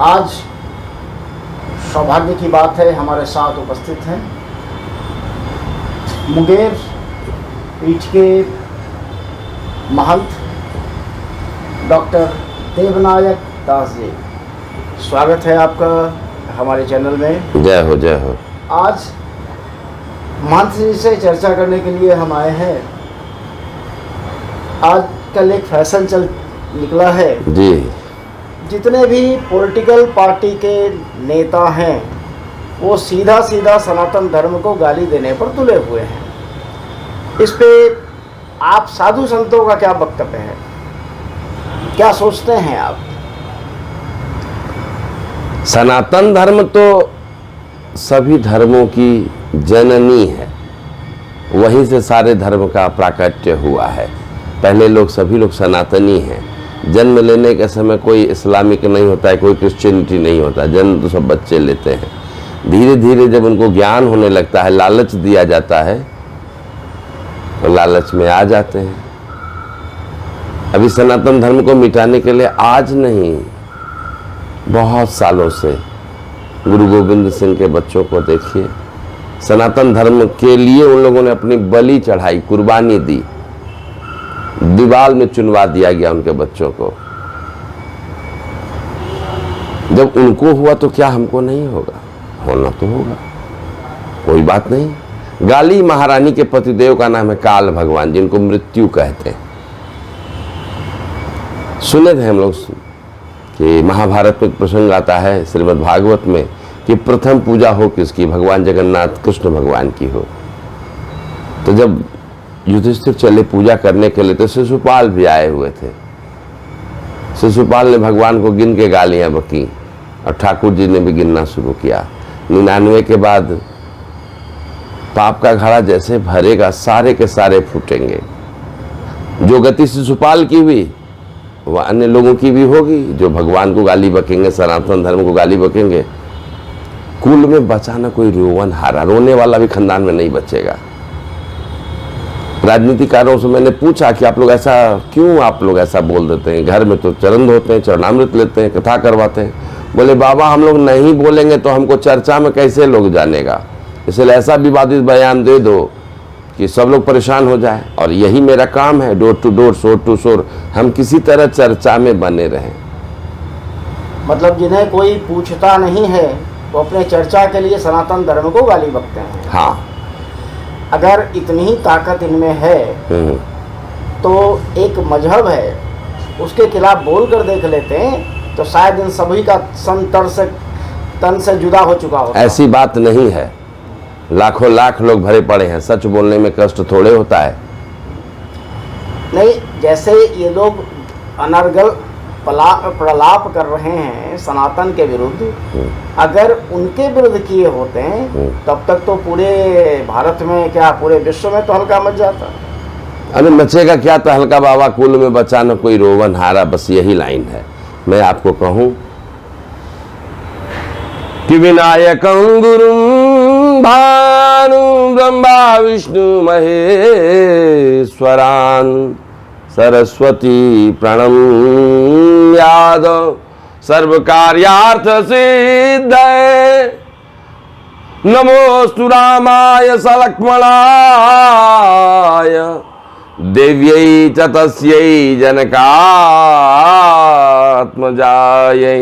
आज सौभाग्य की बात है, हमारे साथ उपस्थित हैं मुंगेर पीठ के महंत डॉक्टर देवनायक दास जी। स्वागत है आपका हमारे चैनल में। जय हो जय हो। आज महंत जी से चर्चा करने के लिए हम आए हैं। आजकल एक फैशन निकला है जी, जितने भी पॉलिटिकल पार्टी के नेता हैं वो सीधा सीधा सनातन धर्म को गाली देने पर तुले हुए हैं। इस पे आप साधु संतों का क्या वक्तव्य है, क्या सोचते हैं आप? सनातन धर्म तो सभी धर्मों की जननी है, वहीं से सारे धर्म का प्राकट्य हुआ है। पहले लोग सभी लोग सनातनी हैं। जन्म लेने के समय कोई इस्लामिक नहीं होता है, कोई क्रिश्चियनिटी नहीं होता, जन्म तो सब बच्चे लेते हैं। धीरे धीरे जब उनको ज्ञान होने लगता है, लालच दिया जाता है तो लालच में आ जाते हैं। अभी सनातन धर्म को मिटाने के लिए आज नहीं, बहुत सालों से गुरु गोविंद सिंह के बच्चों को देखिए, सनातन धर्म के लिए उन लोगों ने अपनी बलि चढ़ाई, कुर्बानी दी, दीवार में चुनवा दिया गया उनके बच्चों को। जब उनको हुआ तो क्या हमको नहीं होगा? होना तो होगा, कोई बात नहीं। गाली महारानी के पतिदेव का नाम है काल भगवान, जिनको मृत्यु कहते हैं। सुने थे हम लोग कि महाभारत में एक प्रसंग आता है श्रीमद् भागवत में कि प्रथम पूजा हो किसकी? भगवान जगन्नाथ कृष्ण भगवान की हो। तो जब युधिष्ठिर चले पूजा करने के लिए तो शिशुपाल भी आए हुए थे। शिशुपाल ने भगवान को गिन के गालियां बकी और ठाकुर जी ने भी गिनना शुरू किया। 99 के बाद पाप का घड़ा जैसे भरेगा, सारे के सारे फूटेंगे। जो गति शिशुपाल की हुई वह अन्य लोगों की भी होगी, जो भगवान को गाली बकेंगे, सनातन धर्म को गाली बकेंगे। कुल में बचा ना कोई रोवन हारा, रोने वाला भी खानदान में नहीं बचेगा। राजनीतिकारों से मैंने पूछा कि आप लोग ऐसा क्यों, आप लोग ऐसा बोल देते हैं? घर में तो चरण धोते हैं, चरणामृत लेते हैं, कथा करवाते हैं। बोले बाबा हम लोग नहीं बोलेंगे तो हमको चर्चा में कैसे लोग जानेगा, इसलिए ऐसा विवादित बयान दे दो कि सब लोग परेशान हो जाए। और यही मेरा काम है, डोर टू डोर, शोर टू शोर, हम किसी तरह चर्चा में बने रहें। मतलब जिन्हें कोई पूछता नहीं है वो अपने चर्चा के लिए सनातन धर्म को गाली बकते हैं। हाँ, अगर इतनी ही ताकत इनमें है तो एक मजहब है उसके खिलाफ बोल कर देख लेते हैं तो शायद इन सभी का तन से जुदा हो चुका होता। ऐसी बात नहीं है, लाखों लाख लोग भरे पड़े हैं, सच बोलने में कष्ट थोड़े होता है। नहीं, जैसे ये लोग अनर्गल प्रलाप कर रहे हैं सनातन के विरुद्ध, अगर उनके विरुद्ध किए होते हैं तब तक तो पूरे भारत में क्या पूरे विश्व में तो हल्का मच जाता। अरे मचेगा क्या तो हल्का बाबा, कुल में बचा न कोई रोवन हारा, बस यही लाइन है। मैं आपको कहूं कि विनायकं गुरुं भानु ब्रह्मा विष्णु महेश्वरान सरस्वती प्रणम्याद सर्व कार्यार्थ सिद्धये नमोस्तु रामाय सलक्ष्मणाय देव्यै च तस्यै जनकात्मजायै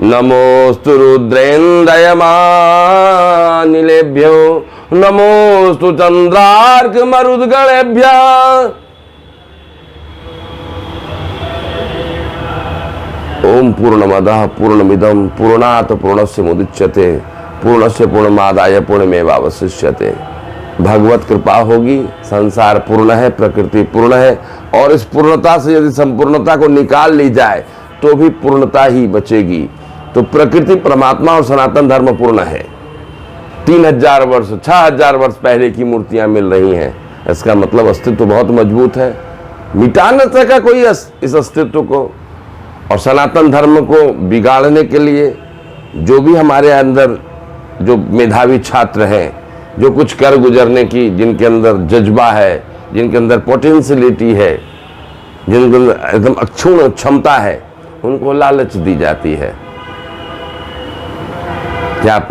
नमोस्तु रुद्रेन्द्रयमानिलेभ्यो नमोस्तु चंद्रार्क मरुद्गणेभ्यः। ओम पूर्णमदः पूर्णमिदं पूर्णात् पूर्णस्य मुदच्यते पूर्णस्य पूर्णमादाय पूर्णमेवावशिष्यते। भगवत कृपा होगी, संसार पूर्ण है, प्रकृति पूर्ण है, और इस पूर्णता से यदि संपूर्णता को निकाल ली जाए तो भी पूर्णता ही बचेगी। तो प्रकृति, परमात्मा और सनातन धर्म पूर्ण है। 3000 वर्ष 6000 वर्ष पहले की मूर्तियां मिल रही हैं, इसका मतलब अस्तित्व बहुत मजबूत है। मिटा न सका कोई इस अस्तित्व को। और सनातन धर्म को बिगाड़ने के लिए जो भी हमारे अंदर जो मेधावी छात्र हैं, जो कुछ कर गुजरने की जिनके अंदर जज्बा है, जिनके अंदर पोटेंशियलिटी है, जिनके अंदर एकदम अक्षुण्ण क्षमता है, उनको लालच दी जाती है। कि आप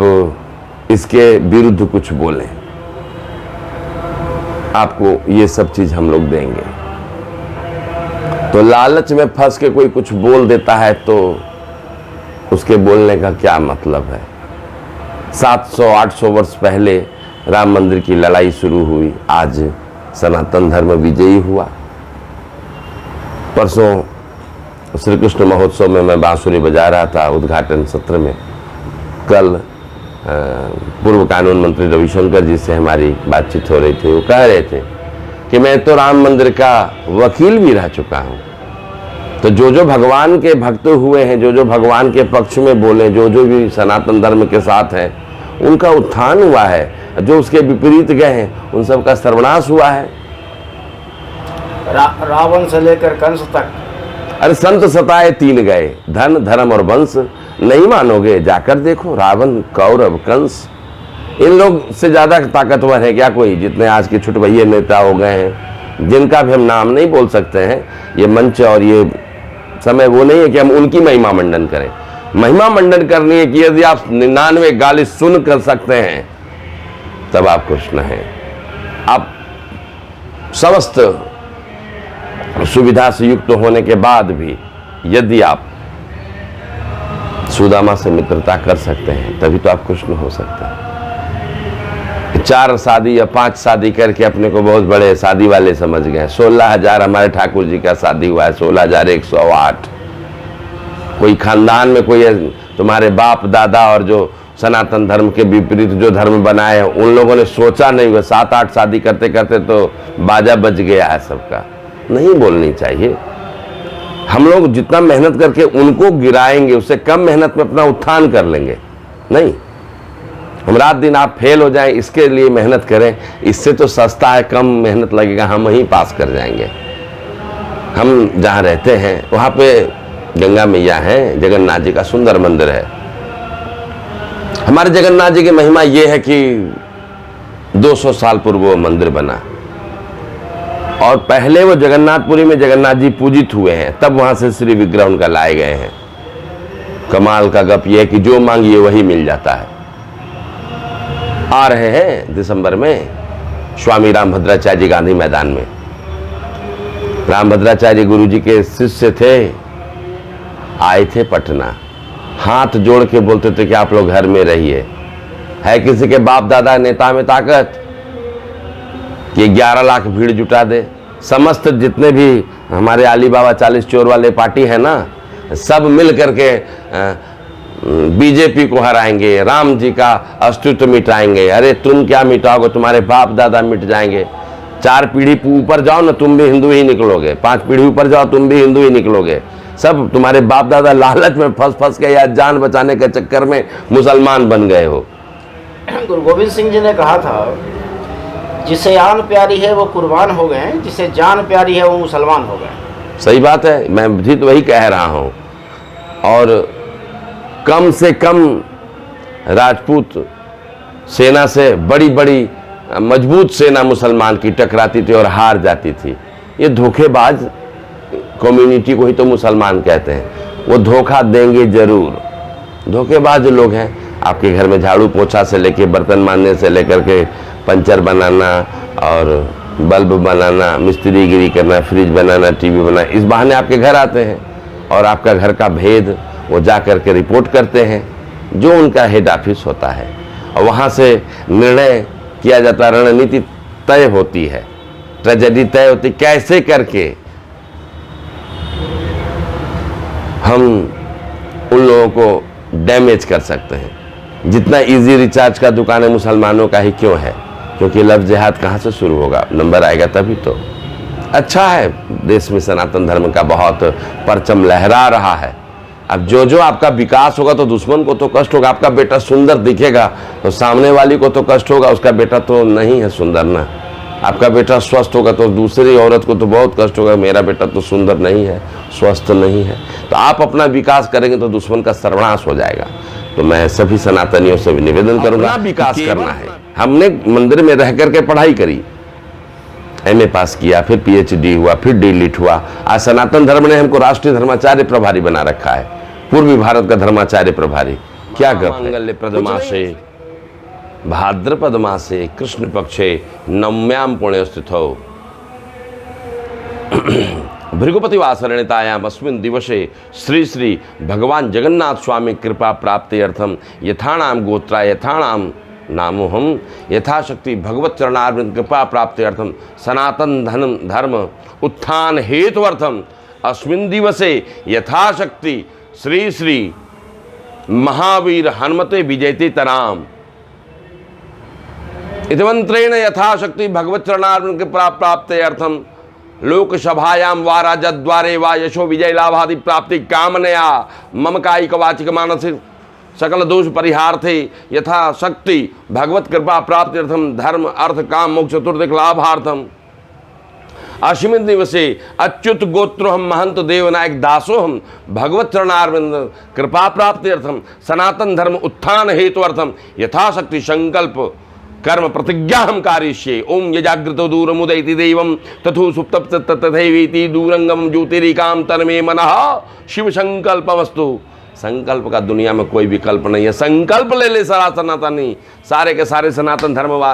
इसके विरुद्ध कुछ बोलें, आपको ये सब चीज हम लोग देंगे। तो लालच में फंस के कोई कुछ बोल देता है तो उसके बोलने का क्या मतलब है। 700-800 वर्ष पहले राम मंदिर की लड़ाई शुरू हुई, आज सनातन धर्म विजयी हुआ। परसों श्री कृष्ण महोत्सव में मैं बांसुरी बजा रहा था उद्घाटन सत्र में। कल पूर्व कानून मंत्री रविशंकर जी से हमारी बातचीत हो रही थी। वो कह रहे थे कि मैं तो राम मंदिर का वकील भी रह चुका हूँ। तो जो भगवान के भक्त हुए हैं, जो भगवान के पक्ष में बोले, जो भी सनातन धर्म के साथ हैं, उनका उत्थान हुआ है। जो उसके विपरीत गए हैं उन सब का सर्वनाश हुआ है। रावण से लेकर कंस तक। अरे संत सताए 3 गए, धन धर्म और वंश। नहीं मानोगे, जाकर देखो रावण, कौरव, कंस, इन लोग से ज्यादा ताकतवर है क्या कोई? जितने आज के छुटभैये नेता हो गए हैं, जिनका भी हम नाम नहीं बोल सकते हैं। ये मंच और ये समय वो नहीं है कि हम उनकी महिमा मंडन करें। महिमा मंडन करनी है कि यदि आप 99 गाली सुन कर सकते हैं तब आप कृष्ण हैं। आप समस्त सुविधा से युक्त होने के बाद भी यदि आप सुदामा से मित्रता कर सकते हैं तभी तो आप कृष्ण हो सकते हैं। 4 शादी या 5 शादी करके अपने को बहुत बड़े शादी वाले समझ गए। 16,000 हमारे ठाकुर जी का शादी हुआ है, 16,108। कोई खानदान में कोई तुम्हारे बाप दादा और जो सनातन धर्म के विपरीत जो धर्म बनाए हैं उन लोगों ने सोचा नहीं हुआ। 7-8 शादी करते करते तो बाजा बज गया है सबका। नहीं बोलनी चाहिए। हम लोग जितना मेहनत करके उनको गिराएंगे उससे कम मेहनत में अपना उत्थान कर लेंगे। नहीं, हम रात दिन आप फेल हो जाएं इसके लिए मेहनत करें, इससे तो सस्ता है, कम मेहनत लगेगा, हम वहीं पास कर जाएंगे। हम जहाँ रहते हैं वहाँ पे गंगा मैया है, जगन्नाथ जी का सुंदर मंदिर है। हमारे जगन्नाथ जी की महिमा ये है कि 200 साल पूर्व वो मंदिर बना और पहले वो जगन्नाथपुरी में जगन्नाथ जी पूजित हुए हैं, तब वहां से श्री विग्रह उनका लाए गए हैं। कमाल का गप ये है कि जो मांगिए वही मिल जाता है। आ रहे हैं दिसंबर में स्वामी रामभद्राचार्य जी गांधी मैदान में। रामभद्राचार्य गुरु जी के शिष्य थे, आए थे पटना, हाथ जोड़ के बोलते थे कि आप लोग घर में रहिए। है किसी के बाप दादा नेता में ताकत कि 11 लाख भीड़ जुटा दे? समस्त जितने भी हमारे अली बाबा 40 चोर वाले पार्टी है ना, सब मिल करके बीजेपी को हराएंगे, राम जी का अस्तित्व मिटाएंगे। अरे तुम क्या मिटाओगे, तुम्हारे बाप दादा मिट जाएंगे। 4 पीढ़ी ऊपर जाओ ना तुम भी हिंदू ही निकलोगे, 5 पीढ़ी ऊपर जाओ तुम भी हिंदू ही निकलोगे। सब तुम्हारे बाप दादा लालच में फंस के या जान बचाने के चक्कर में मुसलमान बन गए हो। गुरु गोविंद सिंह जी ने कहा था, जिसे आन प्यारी है वो कुर्बान हो गए, जिसे जान प्यारी है वो मुसलमान हो गए। सही बात है, मैं भी तो वही कह रहा हूं। और कम से कम राजपूत सेना से बड़ी बड़ी मजबूत सेना मुसलमान की टकराती थी और हार जाती थी। ये धोखेबाज कम्युनिटी को ही तो मुसलमान कहते हैं। वो धोखा देंगे जरूर, धोखेबाज लोग हैं। आपके घर में झाड़ू पोछा से लेके बर्तन मांजने से लेकर के पंचर बनाना और बल्ब बनाना, मिस्त्रीगिरी करना, फ्रिज बनाना, टीवी बनाना, इस बहाने आपके घर आते हैं और आपका घर का भेद वो जा करके रिपोर्ट करते हैं, जो उनका हेड ऑफिस होता है। और वहाँ से निर्णय किया जाता है, रणनीति तय होती है, ट्रेजेडी तय होती, कैसे करके हम उन लोगों को डैमेज कर सकते हैं। जितना इजी रिचार्ज का दुकान है मुसलमानों का ही क्यों है? क्योंकि लव जिहाद कहाँ से शुरू होगा? नंबर आएगा तभी तो। अच्छा है, देश में सनातन धर्म का बहुत परचम लहरा रहा है। अब जो आपका विकास होगा तो दुश्मन को तो कष्ट होगा। आपका बेटा सुंदर दिखेगा तो सामने वाली को तो कष्ट होगा, उसका बेटा तो नहीं है सुंदर ना। आपका बेटा स्वस्थ होगा तो दूसरी औरत को तो बहुत कष्ट होगा, मेरा बेटा तो सुंदर नहीं है, स्वस्थ नहीं है। तो आप अपना विकास करेंगे तो दुश्मन का सर्वनाश हो जाएगा। तो मैं सभी सनातनियों से भी निवेदन करूंगा, विकास करना है। हमने मंदिर में रह करके पढ़ाई करी, MA पास किया, फिर PhD हुआ, फिर D.Litt हुआ। आज सनातन धर्म ने हमको राष्ट्रीय धर्माचार्य प्रभारी बना रखा है, पूर्वी भारत का धर्माचार्य प्रभारी। क्या कर मंगल्य प्रदमासे भाद्रपद मासे कृष्ण पक्षे नवम्याम पुण्य स्थितौ भृगुपति वासरणितायाम अस्मिन् दिवसे श्री श्री भगवान जगन्नाथ स्वामी कृपा प्राप्ति अर्थम यथाणाम गोत्रा यथाणाम नामोहम यथाशक्ति भगवत चरणारविंद कृपा प्राप्ति अर्थम सनातन धर्म उत्थान हेतुअर्थम अस्मिन् दिवसे यथाशक्ति श्री श्री महावीर हनुमते विजयते तराम इतमंत्रेण यथाशक्ति भगवत चरणारविंद कृपा प्राप्ति अर्थम लोकसभायाम वा राजद्वारे वा यशो विजय लाभादि प्राप्ति कामनया मम कायिक वाचिक मानसिक सकल दोष परिहार्थे यथा शक्ति भगवत कृपा प्राप्त्यर्थम धर्म अर्थ काम मोक्ष चतुर्दिक लाभार्थम अस्मिन् दिवसे अच्युत गोत्रोहम महंत देवनायक दासोहम भगवत चरणारविंद कृपा प्राप्त्यर्थम सनातन धर्म उत्थान हेतुअर्थम यथाशक्ति संकल्प कर्म प्रतिज्ञा हम कारिष्ये ओम यजाग्रतो दूरमुदयति देवं तथो सुप्तप्त तथैवेति दूरंगम ज्योतिरिकाम तन्मे मनः शिव संकल्पमस्तु। संकल्प का दुनिया में कोई विकल्प नहीं है। संकल्प ले ले सारा सनातनी, सारे के सारे सनातन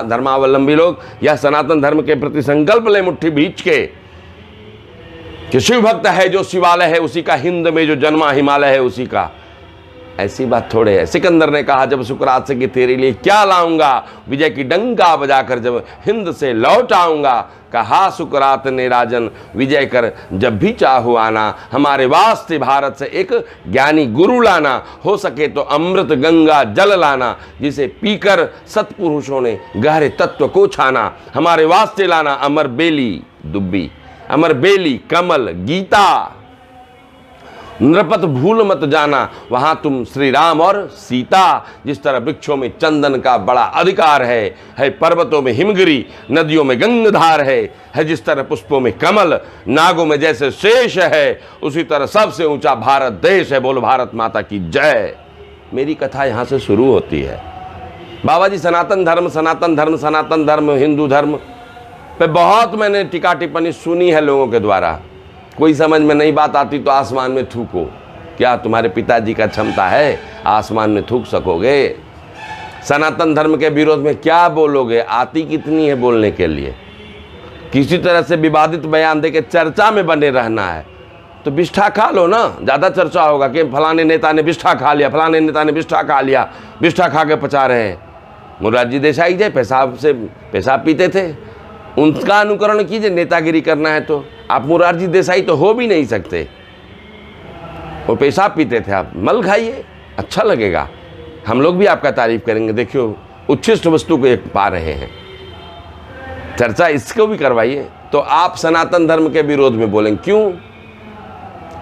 धर्मावलंबी लोग यह सनातन धर्म के प्रति संकल्प ले मुट्ठी बीच के कि शिव भक्त है जो शिवालय है उसी का, हिंद में जो जन्मा हिमालय है उसी का। ऐसी बात थोड़े है। सिकंदर ने कहा जब सुकरात से कि तेरे लिए क्या लाऊंगा, विजय की डंका बजाकर जब हिंद से लौट आऊंगा। कहा सुकरात ने राजन विजय कर जब भी चाहो आना, हमारे वास्ते भारत से एक ज्ञानी गुरु लाना, हो सके तो अमृत गंगा जल लाना, जिसे पीकर सत्पुरुषों ने गहरे तत्व को छाना। हमारे वास्ते लाना अमर बेली दुब्बी, अमर बेली कमल गीता, नृपत भूल मत जाना, वहां तुम श्री राम और सीता। जिस तरह वृक्षों में चंदन का बड़ा अधिकार है पर्वतों में हिमगिरी, नदियों में गंगाधार है जिस तरह पुष्पों में कमल, नागों में जैसे शेष है, उसी तरह सबसे ऊंचा भारत देश है। बोलो भारत माता की जय। मेरी कथा यहां से शुरू होती है। बाबा जी सनातन धर्म सनातन धर्म सनातन धर्म हिंदू धर्म पे बहुत मैंने टीका टिप्पणी सुनी है लोगों के द्वारा। कोई समझ में नहीं बात आती तो आसमान में थूको। क्या तुम्हारे पिताजी का क्षमता है आसमान में थूक सकोगे? सनातन धर्म के विरोध में क्या बोलोगे? आती कितनी है बोलने के लिए? किसी तरह से विवादित बयान दे के चर्चा में बने रहना है तो बिष्ठा खा लो ना, ज़्यादा चर्चा होगा कि फलाने नेता ने बिष्ठा खा लिया, फलाने नेता ने बिष्ठा खा लिया, बिष्ठा खा के पचा रहे हैं। मोरारजी देसाई जय पेशाब पीते थे, उनका अनुकरण कीजिए। नेतागिरी करना है तो आप मोरारजी देसाई तो हो भी नहीं सकते। वो पेशाब पीते थे, आप मल खाइए, अच्छा लगेगा। हम लोग भी आपका तारीफ करेंगे। देखियो उच्छिष्ट वस्तु को एक पा रहे हैं, चर्चा इसको भी करवाइए। तो आप सनातन धर्म के विरोध में बोलेंगे क्यों?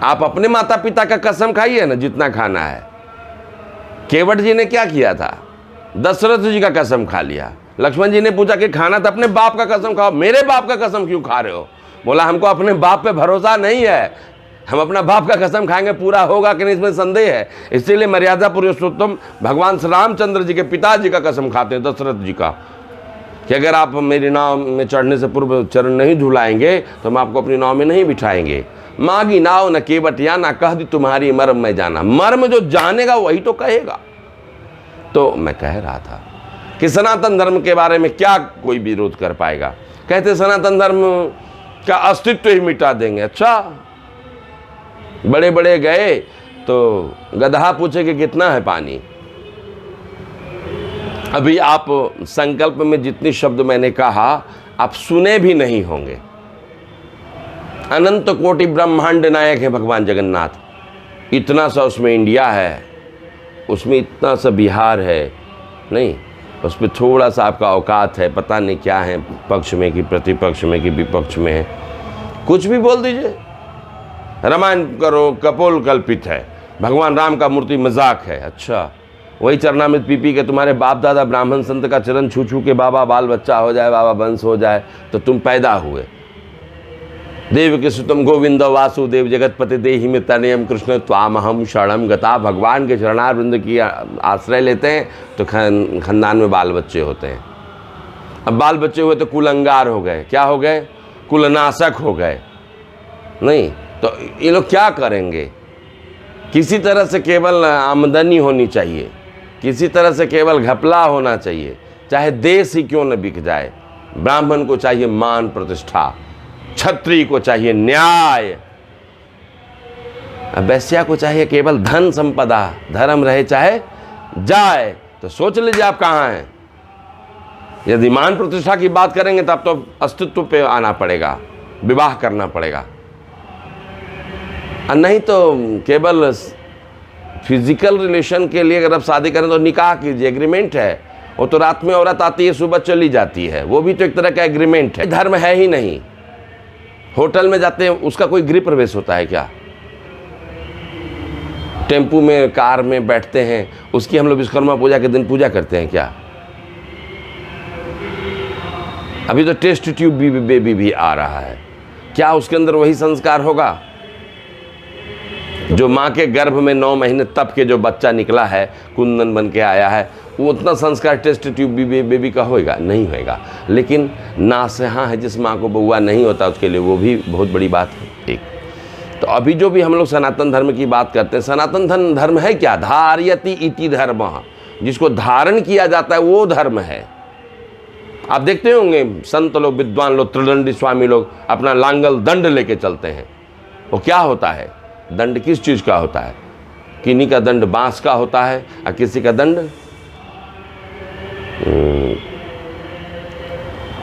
आप अपने माता पिता का कसम खाइए ना जितना खाना है। केवट जी ने क्या किया था? दशरथ जी का कसम खा लिया। लक्ष्मण जी ने पूछा कि खाना तो अपने बाप का कसम खाओ, मेरे बाप का कसम क्यों खा रहे हो? बोला हमको अपने बाप पे भरोसा नहीं है, हम अपना बाप का कसम खाएंगे पूरा होगा कि नहीं इसमें संदेह है। इसीलिए मर्यादा पुरुषोत्तम भगवान श्री रामचंद्र जी के पिताजी का कसम खाते हैं, दशरथ जी का, कि अगर आप मेरी नाव में चढ़ने से पूर्व चरण नहीं धुलाएंगे तो हम आपको अपनी नाव में नहीं बिठाएंगे। मांगी नाव न केवटिया ना कह दी तुम्हारी मर्म में जाना। मर्म जो जानेगा वही तो कहेगा। तो मैं कह रहा था कि सनातन धर्म के बारे में क्या कोई विरोध कर पाएगा? कहते सनातन धर्म का अस्तित्व ही मिटा देंगे। अच्छा, बड़े बड़े गए तो गधा पूछे कि कितना है पानी। अभी आप संकल्प में जितनी शब्द मैंने कहा आप सुने भी नहीं होंगे। अनंत कोटि ब्रह्मांड नायक है भगवान जगन्नाथ। इतना सा उसमें इंडिया है, उसमें इतना सा बिहार है, नहीं उस पर थोड़ा सा आपका औकात है, पता नहीं क्या है, पक्ष में कि प्रतिपक्ष में कि विपक्ष में है, कुछ भी बोल दीजिए। रामायण करो कपोल कल्पित है, भगवान राम का मूर्ति मजाक है। अच्छा, वही चरणामृत पी के तुम्हारे बाप दादा ब्राह्मण संत का चरण छू छू के बाबा बाल बच्चा हो जाए, बाबा वंश हो जाए तो तुम पैदा हुए। देव के सुतम गोविंद वासुदेव जगतपति देहि में तनयम कृष्ण त्वामहम शरणम गता। भगवान के चरणारविंद की आश्रय लेते हैं तो खानदान में बाल बच्चे होते हैं। अब बाल बच्चे हुए तो कुलंगार हो गए, क्या हो गए? कुलनाशक हो गए। नहीं तो ये लोग क्या करेंगे? किसी तरह से केवल आमदनी होनी चाहिए, किसी तरह से केवल घपला होना चाहिए, चाहे देश ही क्यों न बिक जाए। ब्राह्मण को चाहिए मान प्रतिष्ठा, क्षत्रिय को चाहिए न्याय, वैश्या को चाहिए केवल धन संपदा, धर्म रहे चाहे जाए। तो सोच लीजिए आप कहाँ हैं। यदि मान प्रतिष्ठा की बात करेंगे तब तो अस्तित्व पे आना पड़ेगा, विवाह करना पड़ेगा, और नहीं तो केवल फिजिकल रिलेशन के लिए अगर आप शादी करें तो निकाह कीजिए, एग्रीमेंट है। वो तो रात में औरत आती है, सुबह चली जाती है, वो भी तो एक तरह का एग्रीमेंट है। धर्म है ही नहीं। होटल में जाते हैं, उसका कोई गृह प्रवेश होता है क्या? टेम्पू में, कार में बैठते हैं, उसकी हम लोग विश्वकर्मा पूजा के दिन पूजा करते हैं क्या? अभी तो टेस्ट ट्यूब बेबी भी आ रहा है, क्या उसके अंदर वही संस्कार होगा जो माँ के गर्भ में 9 महीने तप के जो बच्चा निकला है, कुंदन बन के आया है, वो उतना संस्कार टेस्ट ट्यूब बेबी का होएगा? नहीं होएगा। लेकिन नासेहा है, जिस माँ को बउआ नहीं होता उसके लिए वो भी बहुत बड़ी बात है। एक तो अभी जो भी हम लोग सनातन धर्म की बात करते हैं, सनातन धर्म है क्या? धारयति इति धर्म, जिसको धारण किया जाता है वो धर्म है। आप देखते होंगे संत लोग, विद्वान लोग, त्रिदंडी स्वामी लोग अपना लांगल दंड लेके चलते हैं। वो क्या होता है? दंड किस चीज का होता है? किन्हीं का दंड बांस का होता है और किसी का दंड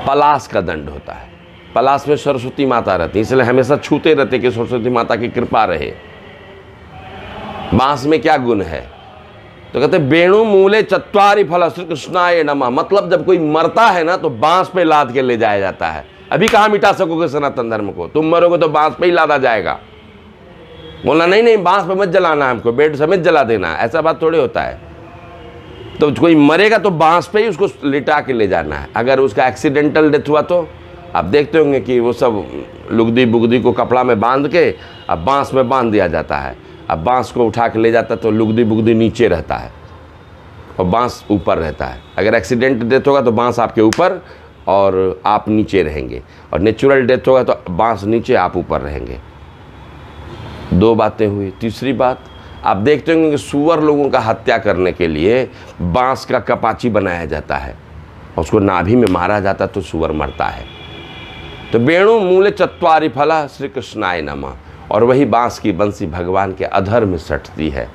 पलास का दंड होता है। पलास में सरस्वती माता रहती है, इसलिए हमेशा छूते रहते कि सरस्वती माता की कृपा रहे। बांस में क्या गुण है? तो कहते वेणु मूले चत्वारि फल श्री कृष्णाय नमः। मतलब जब कोई मरता है ना तो बांस पे लाद के ले जाया जाता है। अभी कहाँ मिटा सकोगे सनातन धर्म को? तुम मरोगे तो बांस पे ही लादा जाएगा। बोलना नहीं बांस पे मत जलाना, हमको बेड समेत जला देना, ऐसा बात थोड़ी होता है। तो कोई मरेगा तो बांस पे ही उसको लिटा के ले जाना है। अगर उसका एक्सीडेंटल डेथ हुआ तो आप देखते होंगे कि वो सब लुगदी बुगदी को कपड़ा में बांध के अब बांस में बांध दिया जाता है। अब बांस को उठा के ले जाता है तो लुगदी बुगदी नीचे रहता है और बांस ऊपर रहता है। अगर एक्सीडेंट डेथ होगा तो बांस आपके ऊपर और आप नीचे रहेंगे, और नेचुरल डेथ होगा तो बांस नीचे आप ऊपर रहेंगे। 2 बातें हुई। तीसरी बात, आप देखते होंगे कि सुअर लोगों का हत्या करने के लिए बांस का कपाची बनाया जाता है, उसको नाभि में मारा जाता तो सुअर मरता है। तो वेणु मूले चत्वारि फला श्री कृष्णाय नमः, और वही बांस की बंसी भगवान के अधर में सटती है।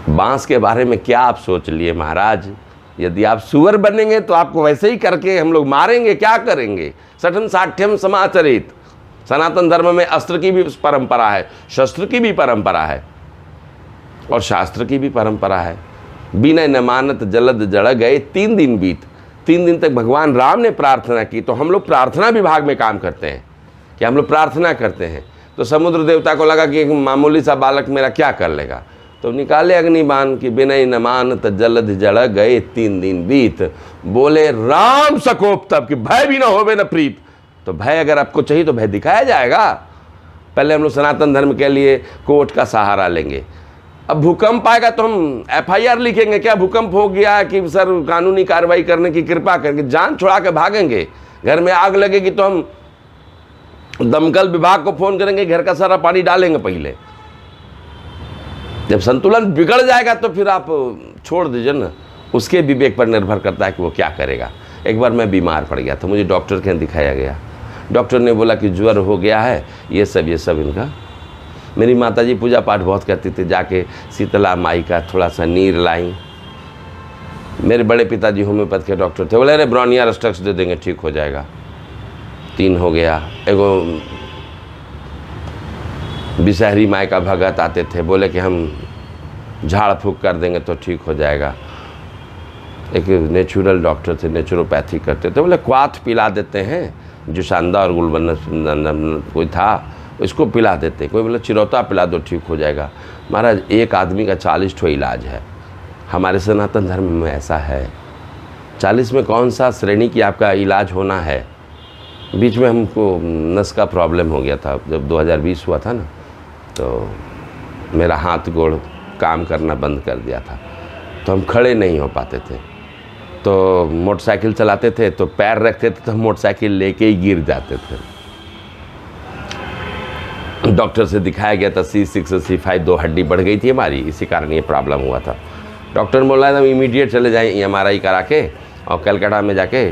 बांस के बारे में क्या आप सोच लिए महाराज? यदि आप सुअर बनेंगे तो आपको वैसे ही करके हम लोग मारेंगे, क्या करेंगे? सठम साठ्यम समाचरित। सनातन धर्म में अस्त्र की भी परंपरा है, शस्त्र की भी परंपरा है और शास्त्र की भी परंपरा है। बिना न मानत जलद जड़ गए 3 दिन बीत। 3 दिन तक भगवान राम ने प्रार्थना की। तो हम लोग प्रार्थना विभाग में काम करते हैं कि हम लोग प्रार्थना करते हैं। तो समुद्र देवता को लगा कि एक मामूली सा बालक मेरा क्या कर लेगा, तो निकाले अग्निबाण की बिना न मानत जलद जड़ गए 3 दिन बीत। बोले राम सकोप तब कि भय भी ना होवे न प्रीत। तो भय अगर आपको चाहिए तो भय दिखाया जाएगा। पहले हम लोग सनातन धर्म के लिए कोर्ट का सहारा लेंगे। अब भूकंप आएगा तो हम FIR लिखेंगे क्या? भूकंप हो गया कि सर कानूनी कार्रवाई करने की कृपा करके जान छुड़ा के भागेंगे। घर में आग लगेगी तो हम दमकल विभाग को फोन करेंगे, घर का सारा पानी डालेंगे पहले। जब संतुलन बिगड़ जाएगा तो फिर आप छोड़ दीजिए ना, उसके विवेक पर निर्भर करता है कि वो क्या करेगा। एक बार मैं बीमार पड़ गया था, मुझे डॉक्टर के यहाँ दिखाया गया। डॉक्टर ने बोला कि ज्वर हो गया है, ये सब इनका। मेरी माताजी पूजा पाठ बहुत करती थी, जाके शीतला माई का थोड़ा सा नीर लाई। मेरे बड़े पिताजी होम्योपैथ के डॉक्टर थे, बोले अरे ब्रोनिया रस्टक्स दे देंगे ठीक हो जाएगा। 3 हो गया। एगो बिसहरी माई का भगत आते थे, बोले कि हम झाड़ फूक कर देंगे तो ठीक हो जाएगा। एक नेचुरल डॉक्टर थे, नेचुरोपैथी करते थे, बोले क्वाथ पिला देते हैं, जो शानदा और गुलबन कोई था इसको पिला देते। कोई बोले चिरौता पिला दो ठीक हो जाएगा। महाराज एक आदमी का 40 ठो इलाज है। हमारे सनातन धर्म में ऐसा है। 40 में कौन सा श्रेणी की आपका इलाज होना है? बीच में हमको नस का प्रॉब्लम हो गया था, जब 2020 हुआ था ना, तो मेरा हाथ गोड़ काम करना बंद कर दिया था, तो हम खड़े नहीं हो पाते थे। तो मोटरसाइकिल चलाते थे तो पैर रखते थे तो मोटरसाइकिल लेके ही गिर जाते थे। डॉक्टर से दिखाया गया था, C6 और C5 2 हड्डी बढ़ गई थी हमारी, इसी कारण ये प्रॉब्लम हुआ था। डॉक्टर बोला था इमीडिएट चले जाए MRI करा के और कलकत्ता में जाके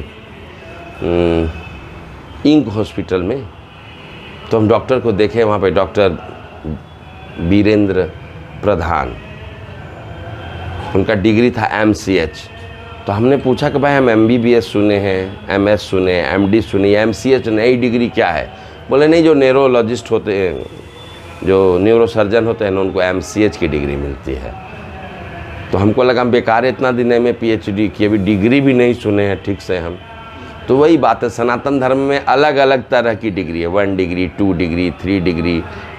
इंक हॉस्पिटल में। तो हम डॉक्टर को देखे, वहाँ पे डॉक्टर वीरेंद्र प्रधान, उनका डिग्री था MCH। तो हमने पूछा कि भाई हम MBBS सुने हैं, MS सुने, MD सुने, MCH नई डिग्री क्या है? बोले नहीं, जो न्यूरोलॉजिस्ट होते हैं, जो न्यूरोसर्जन होते हैं ना, उनको MCH की डिग्री मिलती है। तो हमको लगा हम बेकार इतना दिन में PhD की, अभी डिग्री भी नहीं सुने हैं ठीक से हम। तो वही बात है, सनातन धर्म में अलग अलग तरह की डिग्री है, 1 डिग्री, 2 डिग्री, 3 डिग्री,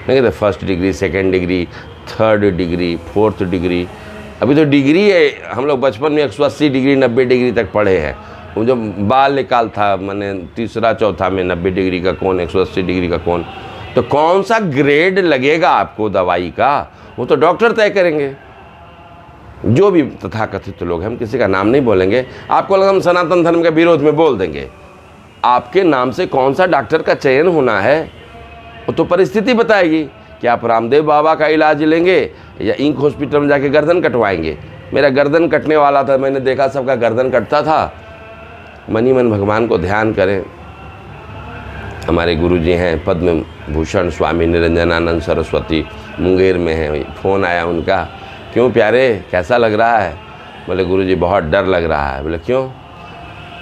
नहीं कहते 1st degree, 2nd degree, 3rd degree, 4th degree. अभी तो डिग्री है, हम लोग बचपन में 180 डिग्री 90 डिग्री तक पढ़े हैं। वो जो बाल निकाल था, मैंने तीसरा चौथा में 90 डिग्री का कौन, 180 डिग्री का कौन। तो कौन सा ग्रेड लगेगा आपको दवाई का, वो तो डॉक्टर तय करेंगे। जो भी तथाकथित लोग हैं, हम किसी का नाम नहीं बोलेंगे, आपको लगा हम सनातन धर्म के विरोध में बोल देंगे। आपके नाम से कौन सा डॉक्टर का चयन होना है वो तो परिस्थिति बताएगी कि आप रामदेव बाबा का इलाज लेंगे या इंक हॉस्पिटल में जाके गर्दन कटवाएंगे। मेरा गर्दन कटने वाला था, मैंने देखा सबका गर्दन कटता था। मनी मन भगवान को ध्यान करें। हमारे गुरुजी हैं पद्म भूषण स्वामी निरंजनानंद सरस्वती, मुंगेर में हैं। फ़ोन आया उनका, क्यों प्यारे कैसा लग रहा है? बोले गुरुजी बहुत डर लग रहा है। बोले क्यों?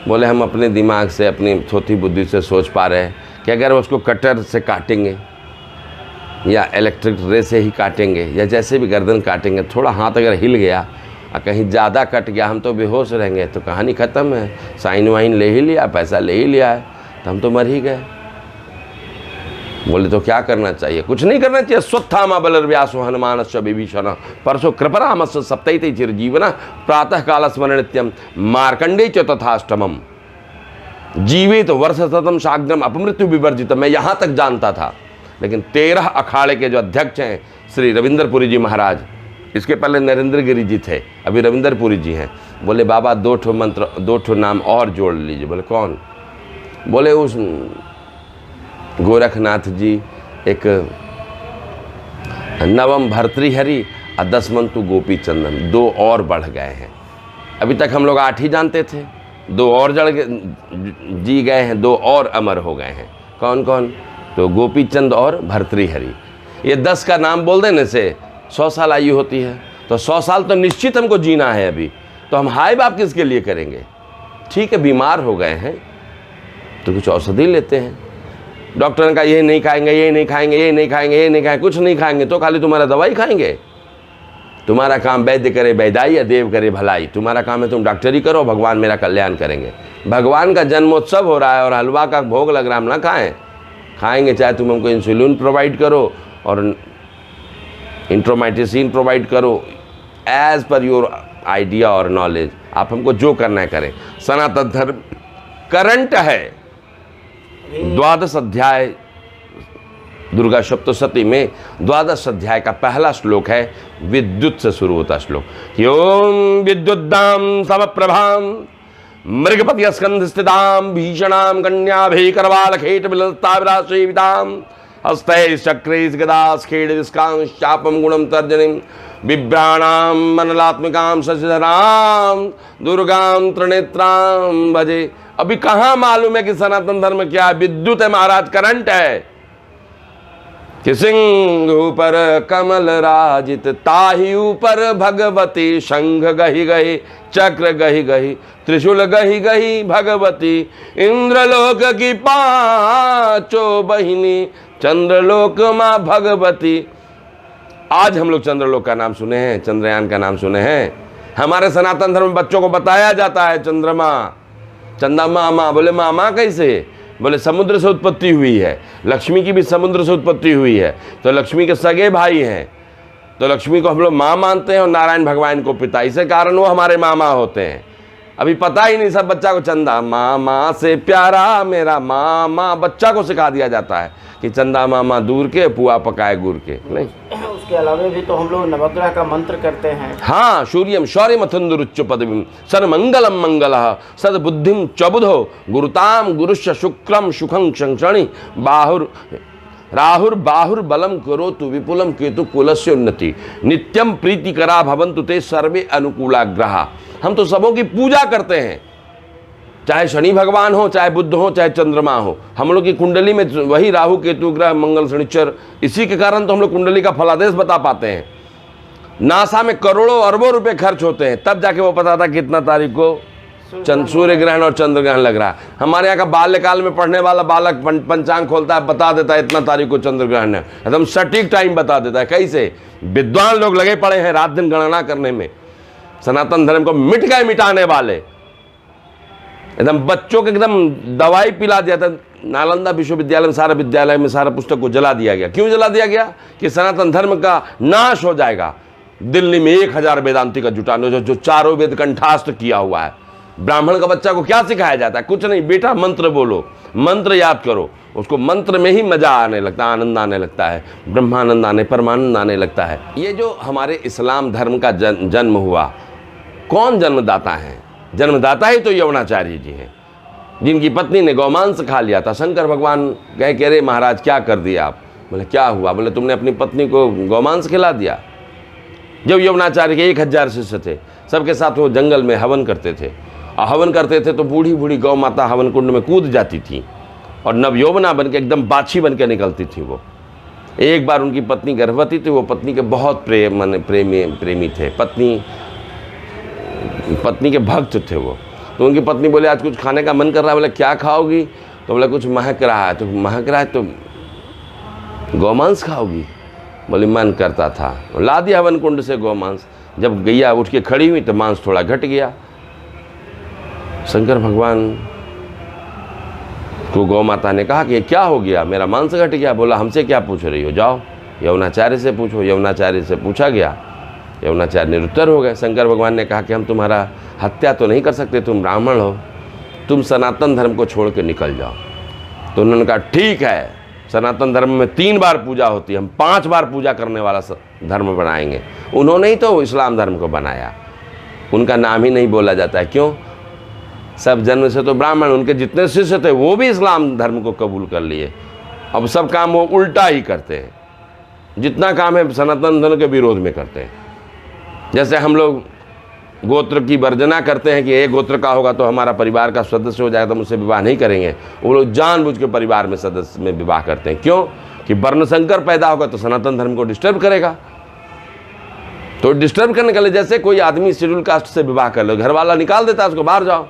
बोले हम अपने दिमाग से, अपनी थोथी बुद्धि से सोच पा रहे हैं कि अगर उसको कटर से काटेंगे या इलेक्ट्रिक रे से ही काटेंगे या जैसे भी गर्दन काटेंगे, थोड़ा हाथ अगर हिल गया और कहीं ज़्यादा कट गया, हम तो बेहोश रहेंगे, तो कहानी ख़त्म है। साइन वाइन ले ही लिया, पैसा ले ही लिया है, तो हम तो मर ही गए। बोले तो क्या करना चाहिए? कुछ नहीं करना चाहिए। स्वत्थामा बलर्व्यासो हनुमानश्च विभीषण परसो कृपरामस्य सप्तैते चिरजीवना प्रातः काल स्मरण नित्यम मार्कंडे च तथाष्टमम जीवित वर्ष शतम शाग्रम अपमृत्यु विवर्जित। मैं यहाँ तक जानता था, लेकिन 13 अखाड़े के जो अध्यक्ष हैं श्री रविंद्रपुरी जी महाराज, इसके पहले नरेंद्र गिरी जी थे, अभी रविंद्रपुरी जी हैं। बोले बाबा 2 ठो मंत्र, 2 ठो नाम और जोड़ लीजिए। बोले कौन? बोले उस गोरखनाथ जी, एक नवम भर्तृहरि और 10मंतु गोपी चंदन, 2 और बढ़ गए हैं। अभी तक हम लोग 8 ही जानते थे, 2 और जी गए हैं, 2 और अमर हो गए हैं। कौन कौन? तो गोपी चंद और भर्तृहरि। ये 10 का नाम बोल देने से 100 साल आयु होती है, तो 100 साल तो निश्चित हमको जीना है अभी। तो हम हाय बाप किसके लिए करेंगे? ठीक है, बीमार हो गए हैं तो कुछ औषधि लेते हैं। डॉक्टर ने कहा ये नहीं खाएंगे, ये नहीं खाएंगे, ये नहीं खाएंगे, ये नहीं खाएंगे, कुछ नहीं खाएंगे, तो खाली तुम्हारा दवाई खाएंगे। तुम्हारा काम वैद्य करे वैदाई या देव करे भलाई। तुम्हारा काम है तुम डॉक्टरी करो, भगवान मेरा कल्याण करेंगे। भगवान का जन्मोत्सव हो रहा है और हलवा का भोग लग रहा है, हम ना खाएं। खाएंगे चाहे तुम हमको इंसुलिन प्रोवाइड करो और इंट्रोमाइटिसिन प्रोवाइड करो, एज पर योर आइडिया और नॉलेज। आप हमको जो करना है करें। सनातन धर्म करंट है। 12 अध्याय दुर्गा सप्तशती में 12 अध्याय का पहला श्लोक है, विद्युत से शुरू होता श्लोक। ओम विद्युद्दाम समप्रभाम मृगपति स्कंध स्थिताम भीषणाम कन्याभे करवाल खेट विलताविराश्रीविताम हस्तै चक्रेश गदास खेड़ विस्कां चापम गुणम तर्जनीम बिभ्राणाम मनलात्मिकाम शशिधराम दुर्गाम त्रिनेत्राम भजे। अभी कहाँ मालूम है कि सनातन धर्म क्या है? विद्युत है महाराज, करंट है। कि सिंह ऊपर कमल राजित ताहि ऊपर भगवती, शंख गही गही चक्र गही गही त्रिशूल गही गही भगवती, इंद्रलोक की 5 बहिनी चंद्रलोक माँ भगवती। आज हम लोग चंद्रलोक का नाम सुने हैं, चंद्रयान का नाम सुने हैं। हमारे सनातन धर्म में बच्चों को बताया जाता है चंद्रमा, चंदा मामा। बोले मामा कैसे? बोले समुद्र से उत्पत्ति हुई है। लक्ष्मी की भी समुद्र से उत्पत्ति हुई है, तो लक्ष्मी के सगे भाई हैं, तो लक्ष्मी को हम लोग माँ मानते हैं और नारायण भगवान को पिता। इसे कारण वो हमारे मामा होते हैं। अभी पता ही नहीं, सब बच्चा को चंदा मामा से प्यारा मेरा मामा, बच्चा को सिखा दिया जाता है कि चंदा मामा दूर के पुआ पकाए गुड़ के। नहीं, उसके अलावा भी तो हम लोग नवग्रह का मंत्र करते हैं। हाँ, सूर्यम शौर्यमथुंदुरुच्च पदवीम सर्वमंगलम मंगलः सद्बुद्धिम च बुधो गुरुताम गुरुश्च शुक्रम सुखं शंक्षणि बाहुर राहुर बाहुर बलम करो तु विपुलम केतु कुलस्य उन्नति नित्यम प्रीति करा भवंतु ते सर्वे अनुकूला ग्रहा। हम तो सबों की पूजा करते हैं, चाहे शनि भगवान हो, चाहे बुद्ध हो, चाहे चंद्रमा हो। हम लोग की कुंडली में वही राहु केतु ग्रह, मंगल शनिचर, इसी के कारण तो हम लोग कुंडली का फलादेश बता पाते हैं। नासा में करोड़ों अरबों रुपए खर्च होते हैं, तब जाके वो पता था कितना तारीख को सूर्य ग्रहण और चंद्र ग्रहण लग रहा है। हमारे यहाँ का बाल्यकाल में पढ़ने वाला बालक पंचांग खोलता है, बता देता है इतना तारीख को चंद्र ग्रहण है, एकदम सटीक टाइम बता देता है। कैसे विद्वान लोग लगे पड़े हैं रात दिन गणना करने में, सनातन धर्म को मिट गए मिटाने वाले। एकदम बच्चों को एकदम दवाई पिला दिया था। नालंदा विश्वविद्यालय में सारा विद्यालय में सारा पुस्तक को जला दिया गया। क्यों जला दिया गया? कि सनातन धर्म का नाश हो जाएगा। दिल्ली में 1000 वेदांती का जुटान जो चारों वेद कंठास्थ किया हुआ है। ब्राह्मण का बच्चा को क्या सिखाया जाता है? कुछ नहीं, बेटा मंत्र बोलो, मंत्र याद करो। उसको मंत्र में ही मजा आने लगता है, आनंद आने लगता है, ब्रह्मानंद आने, परमानंद आने लगता है। ये जो हमारे इस्लाम धर्म का जन्म हुआ, कौन जन्मदाता है? जन्मदाता ही तो यवनाचार्य जी हैं, जिनकी पत्नी ने गौमांस खा लिया था। शंकर भगवान गए, कह रहे महाराज क्या कर दिया आप? बोले क्या हुआ? बोले तुमने अपनी पत्नी को गौमांस खिला दिया। जब यवनाचार्य के 1000 शिष्य थे, सबके साथ वो जंगल में हवन करते थे, और हवन करते थे तो बूढ़ी बूढ़ी गौ माता हवन कुंड में कूद जाती थी और नवयौवना बन के एकदम बाछी बन के निकलती थी वो। एक बार उनकी पत्नी गर्भवती थी, वो पत्नी के बहुत प्रेमी थे, पत्नी के भक्त थे वो। तो उनकी पत्नी बोले आज कुछ खाने का मन कर रहा है। बोले क्या खाओगी? तो बोले कुछ महक रहा है। तो महक रहा है तो गौमांस खाओगी? बोले मन करता था। ला दिया हवन कुंड से गौमांस। जब गैया उठ के खड़ी हुई तो मांस थोड़ा घट गया। शंकर भगवान को गौ माता ने कहा कि क्या हो गया, मेरा मांस घट गया। बोला हमसे क्या पूछ रही हो, जाओ यवनाचार्य से पूछो। यवनाचार्य से पूछा गया, यवनाचार्य निरुत्तर हो गए। शंकर भगवान ने कहा कि हम तुम्हारा हत्या तो नहीं कर सकते, तुम ब्राह्मण हो, तुम सनातन धर्म को छोड़ के निकल जाओ। तो उन्होंने कहा ठीक है, सनातन धर्म में 3 बार पूजा होती है, हम 5 बार पूजा करने वाला धर्म बनाएंगे। उन्होंने ही तो इस्लाम धर्म को बनाया, उनका नाम ही नहीं बोला जाता है। क्यों? सब जन्म से तो ब्राह्मण, उनके जितने शिष्य थे वो भी इस्लाम धर्म को कबूल कर लिए। अब सब काम वो उल्टा ही करते हैं, जितना काम है सनातन धर्म के विरोध में करते हैं। जैसे हम लोग गोत्र की वर्जना करते हैं कि एक गोत्र का होगा तो हमारा परिवार का सदस्य हो जाएगा तो मुझसे विवाह नहीं करेंगे। वो लोग जानबूझ के परिवार में सदस्य में विवाह करते हैं। क्यों? कि वर्ण संकर पैदा होगा तो सनातन धर्म को डिस्टर्ब करेगा। तो डिस्टर्ब करने के लिए जैसे कोई आदमी शेड्यूल कास्ट से विवाह कर लो, घर वाला निकाल देता है उसको, बाहर जाओ,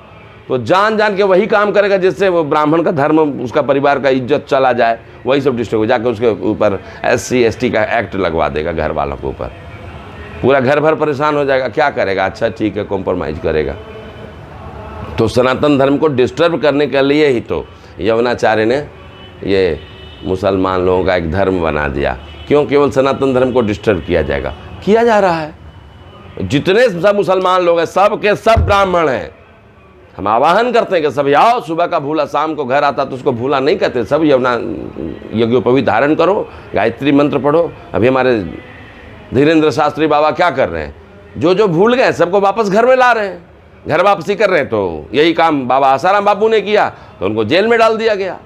तो जान जान के वही काम करेगा जिससे वो ब्राह्मण का धर्म, उसका परिवार का इज्जत चला जाए। वही सब डिस्टर्ब हो जाकर उसके ऊपर SC ST का एक्ट लगवा देगा घर वालों के ऊपर। पूरा घर भर परेशान हो जाएगा। क्या करेगा? अच्छा ठीक है, कॉम्प्रोमाइज़ करेगा। तो सनातन धर्म को डिस्टर्ब करने के लिए ही तो यवनाचार्य ने ये मुसलमान लोगों का एक धर्म बना दिया। क्यों? केवल सनातन धर्म को डिस्टर्ब किया जाएगा। किया जा रहा है। जितने सब मुसलमान लोग हैं सब के सब ब्राह्मण हैं। हम आवाहन करते हैं कि सब आओ, सुबह का भूला शाम को घर आता तो उसको भूला नहीं कहते। सब यज्ञोपवीत धारण करो, गायत्री मंत्र पढ़ो। अभी हमारे धीरेन्द्र शास्त्री बाबा क्या कर रहे हैं? जो भूल गए सबको वापस घर में ला रहे हैं, घर वापसी कर रहे हैं। तो यही काम बाबा आसाराम बापू ने किया तो उनको जेल में डाल दिया गया।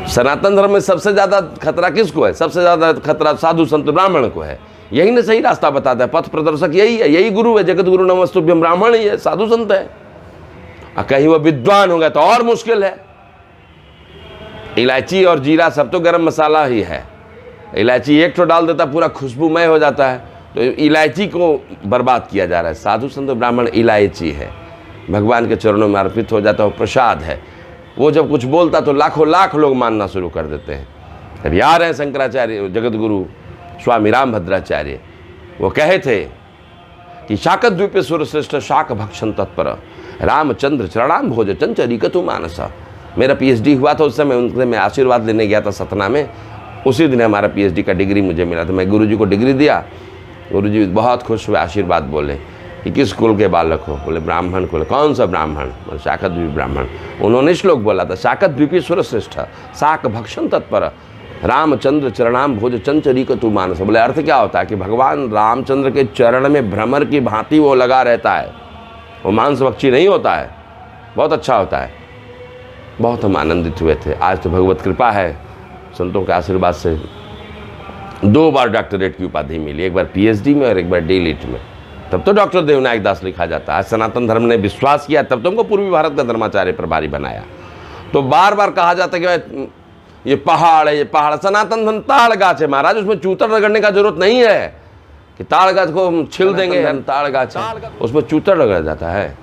सनातन धर्म में सबसे ज़्यादा खतरा किसको है? सबसे ज़्यादा खतरा साधु संत ब्राह्मण को है। यही ने सही रास्ता बताता है, पथ प्रदर्शक यही है, यही गुरु है। जगत गुरु नमस्तुभ्यम ब्राह्मण ही है, साधु संत है। कहीं वो विद्वान हो गए तो और मुश्किल है। इलायची और जीरा सब तो गरम मसाला ही है। इलायची एक तो डाल देता पूरा खुशबूमय हो जाता है, तो इलायची को बर्बाद किया जा रहा है। साधु संत ब्राह्मण इलायची है, भगवान के चरणों में अर्पित हो जाता है, वो प्रसाद है। वो जब कुछ बोलता तो लाखों लाख लोग मानना शुरू कर देते हैं। अब यार हैं शंकराचार्य जगत गुरु स्वामी राम भद्राचार्य, वो कहे थे कि शाकत द्वीपे सुरश्रेष्ठ शाक भक्षण तत्पर रामचंद्र चरणाम भोज चंचरीकतु मानस। मेरा PhD हुआ था उस समय, उनसे मैं आशीर्वाद लेने गया था सतना में। उसी दिन हमारा PhD का डिग्री मुझे मिला था। मैं गुरुजी को डिग्री दिया, गुरुजी बहुत खुश हुए, आशीर्वाद बोले कि किस कुल के बालक हो? बोले ब्राह्मण कुल। कौन सा ब्राह्मण? बोले शाकत द्वीप ब्राह्मण। उन्होंने श्लोक बोला था, शाकत द्वीपी सुरश्रेष्ठ शाक भक्षण तत्पर रामचंद्र चरणाम भोज चंचरीकतु मानस। बोले अर्थ क्या होता है? कि भगवान रामचंद्र के चरण में भ्रमर की भांति वो लगा रहता है, वो मांस भक्षी नहीं होता है। बहुत अच्छा होता है। बहुत हम आनंदित हुए थे। आज तो भगवत कृपा है, संतों के आशीर्वाद से 2 बार डॉक्टरेट की उपाधि मिली, एक बार पीएचडी में और एक बार डीलिट में। तब तो डॉक्टर देवनायक दास लिखा जाता है। सनातन धर्म ने विश्वास किया, तब तो हमको पूर्वी भारत का धर्माचार्य प्रभारी बनाया। तो बार बार कहा जाता है कि ये पहाड़ है, ये पहाड़। सनातन धर्म ताड़ गाछ है महाराज, उसमें चूतर रगड़ने का जरूरत नहीं है कि ताड़ गाछ को हम छिल देंगे, हम ताड़ गाछ है, उसमें चूतर रगड़ा जाता है।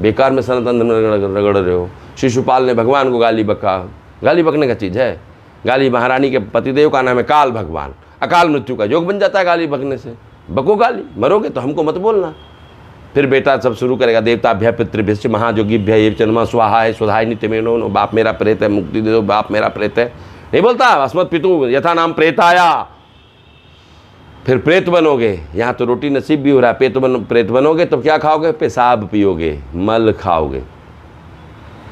बेकार में सनातन धर्म रगड़ रहे हो। शिशुपाल ने भगवान को गाली बका, गाली बकने का चीज़ है। गाली महारानी के पतिदेव का नाम है काल भगवान, अकाल मृत्यु का योग बन जाता है गाली बकने से। बको गाली, मरोगे तो हमको मत बोलना। फिर बेटा सब शुरू करेगा, देवताभ्य पितृभ्य महाजोगिभ्य ये चनमा स्वाहा है स्वधाय नित्य में नो, बाप मेरा प्रेत है, मुक्ति दे दो, बाप मेरा प्रेत है। नहीं बोलता अस्मत् पितु यथा नाम प्रेताया। फिर प्रेत बनोगे, यहाँ तो रोटी नसीब भी हो रहा है। प्रेत बनोगे तो क्या खाओगे? पेशाब पियोगे, मल खाओगे।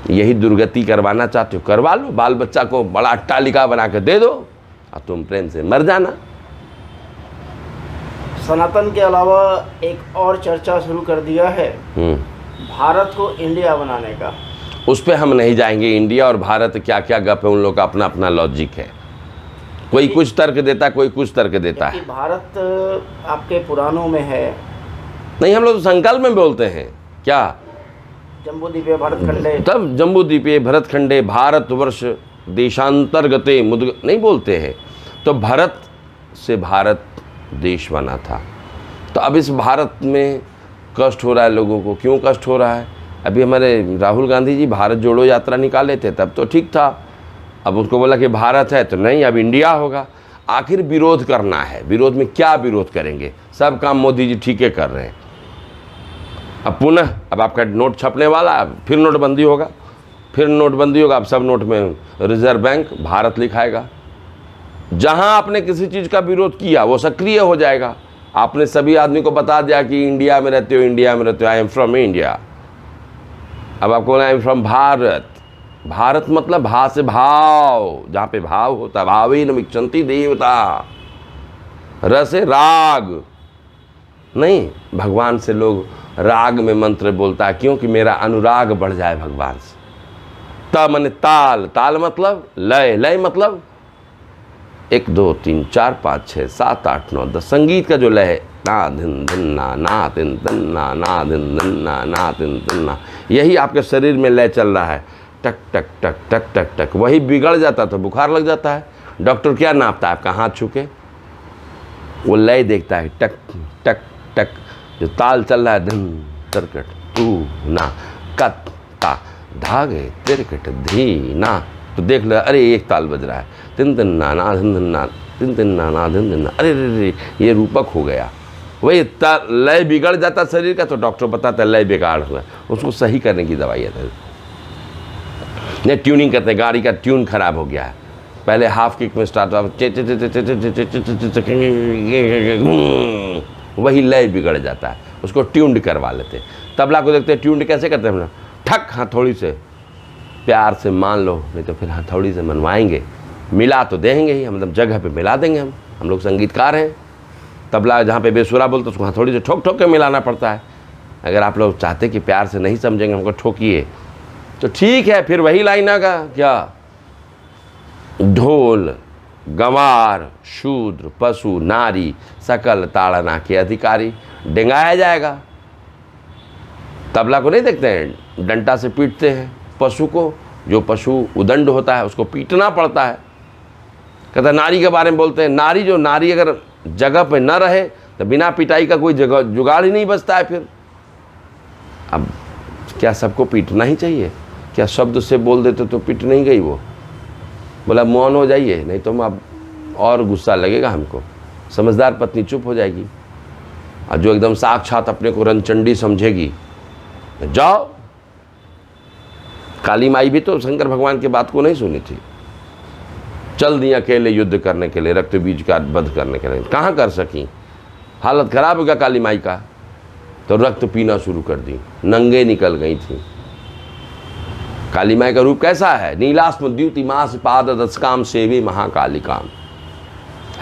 यही दुर्गति करवाना चाहते हो, करवा लो। बाल बच्चा को बड़ा अट्टालिका बना के दे दो और तुम प्रेम से मर जाना। सनातन के अलावा एक और चर्चा शुरू कर दिया है भारत को इंडिया बनाने का। उस पर हम नहीं जाएंगे। इंडिया और भारत क्या क्या गप है, उन लोग का अपना अपना लॉजिक है। कोई कुछ तर्क देता है, कोई कुछ तर्क देता है। भारत आपके पुराणों में है। नहीं, हम लोग तो संकल्प में बोलते हैं। क्या? जम्बूद्वीपीय भरतखंडे, तब जम्बूद्वीपीय भरतखंडे भारतवर्ष देशांतर्गते मुद्ग नहीं बोलते हैं। तो भारत से भारत देश बना था। तो अब इस भारत में कष्ट हो रहा है लोगों को। क्यों कष्ट हो रहा है? अभी हमारे राहुल गांधी जी भारत जोड़ो यात्रा निकाले थे, तब तो ठीक था। अब उसको बोला कि भारत है तो नहीं, अब इंडिया होगा। आखिर विरोध करना है। विरोध में क्या विरोध करेंगे? सब काम मोदी जी ठीक है कर रहे हैं। अब पुनः अब आपका नोट छपने वाला, फिर नोटबंदी होगा, फिर नोटबंदी होगा। अब सब नोट में रिजर्व बैंक भारत लिखाएगा। जहां आपने किसी चीज़ का विरोध किया वो सक्रिय हो जाएगा। आपने सभी आदमी को बता दिया कि इंडिया में रहते हो, इंडिया में रहते हो, आई एम फ्रॉम इंडिया। अब आपको बोला I am from Bharat. Bharat मतलब भा से भाव, जहाँ पे भाव होता, भावी न विक्षंति देवता। र से राग नहीं, भगवान से लोग राग में मंत्र बोलता है, क्योंकि मेरा अनुराग बढ़ जाए भगवान से। त माने ताल, ताल मतलब लय, लय मतलब 1 2 3 4 5 6 7 8 9 10। संगीत का जो लय है, ना धिन धिन ना तिन तन ना धिन धिन ना तिन तन ना, यही आपके शरीर में लय चल रहा है। टक टक टक टक टक टक। वही बिगड़ जाता तो बुखार लग जाता है। डॉक्टर क्या नापता है? आपका हाथ छू के वो लय देखता है। टक टक टक, जो ताल चल रहा है, धन तरकट तू ना कत ता धागे तिरकट धी ना, तो देख लो, अरे एक ताल बज रहा है, तिन तिन ना ना धिन धिन ना तिन तिन ना ना धिन धिन ना, अरे रे ये रूपक हो गया। वही लय बिगड़ जाता शरीर का तो डॉक्टर बताता है लय बिगाड़ हुआ, उसको सही करने की दवाई है। नहीं, ट्यूनिंग करते हैं, गाड़ी का ट्यून खराब हो गया है। पहले हाफ किक में स्टार्ट हुआ, वही लय बिगड़ जाता है, उसको ट्यून्ड करवा लेते हैं। तबला को देखते हैं ट्यून्ड कैसे करते हैं, ठक हथौड़ी से प्यार से मान लो, नहीं तो फिर हथौड़ी से मनवाएंगे। मिला तो देंगे ही, मतलब जगह पे मिला देंगे। हम लोग संगीतकार हैं। तबला जहाँ पे बेसुरा बोलते उसको हथौड़ी से ठोक ठोक के मिलाना पड़ता है। अगर आप लोग चाहते कि प्यार से नहीं समझेंगे, हमको ठोकिए तो ठीक है, फिर वही लाइन आगा क्या, ढोल गंवार शूद्र पशु नारी सकल ताड़ना के अधिकारी, डेंगाया जाएगा। तबला को नहीं देखते हैं, डंटा से पीटते हैं पशु को, जो पशु उदंड होता है उसको पीटना पड़ता है। कहता है नारी के बारे में बोलते हैं, नारी जो नारी अगर जगह पे न रहे तो बिना पिटाई का कोई जगह जुगाड़ ही नहीं बचता है। फिर अब क्या सबको पीटना ही चाहिए? क्या शब्द से बोल देते तो पिट नहीं गई वो? बोला मौन हो जाइए, नहीं तो अब और गुस्सा लगेगा हमको। समझदार पत्नी चुप हो जाएगी, और जो एकदम साक्षात अपने को रनचंडी समझेगी, जाओ। काली माई भी तो शंकर भगवान की बात को नहीं सुनी थी, चल दी अकेले युद्ध करने के लिए, रक्त बीज का वध करने के लिए। कहाँ कर सकी, हालत खराब हो गया काली माई का, तो रक्त पीना शुरू कर दी, नंगे निकल गई थी। काली माई का रूप कैसा है? नीलास्म द्युति मास पाद दशकाम सेवी महाकालिकाम।